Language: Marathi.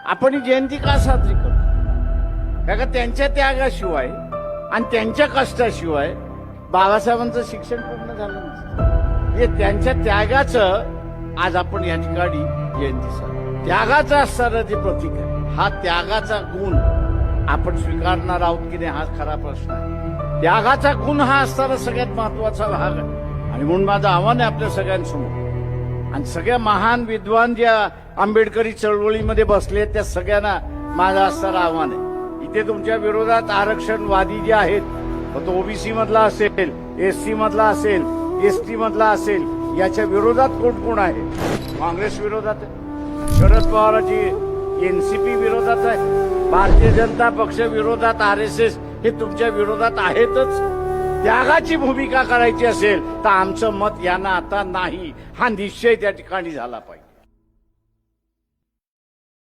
आपण ही जयंती का साजरी करतो? कारण त्यांच्या त्यागाशिवाय आणि त्यांच्या कष्टाशिवाय बाबासाहेबांचं शिक्षण पूर्ण झालं नसतं. हे त्यांच्या त्यागाचं आज आपण या ठिकाणी जयंती साजरी, त्यागाचं असणारं जे प्रतीक आहे, हा त्यागाचा गुण आपण स्वीकारणार आहोत की नाही हा खरा प्रश्न आहे. त्यागाचा गुण हा असणारा सगळ्यात महत्वाचा भाग आहे. आणि म्हणून माझं आव्हान आहे आपल्या सगळ्यांसमोर, आणि सगळ्या महान विद्वान ज्या आंबेडकरी चळवळीमध्ये बसले त्या सगळ्यांना माझं असणारं आव्हान आहे. इथे तुमच्या विरोधात आरक्षणवादी जे आहेत, तो ओबीसी मधला असेल, एससी मधला असेल, एसटी मधला असेल, याच्या विरोधात कोण कोण आहे? काँग्रेस विरोधात आहे, शरद पवारांची एनसीपी विरोधात आहे, भारतीय जनता पक्ष विरोधात, RSS हे तुमच्या विरोधात आहेतच. त्यागाची भूमिका करायची असेल तर आमचं मत यांना आता नाही, हा निश्चय त्या ठिकाणी झाला पाहिजे.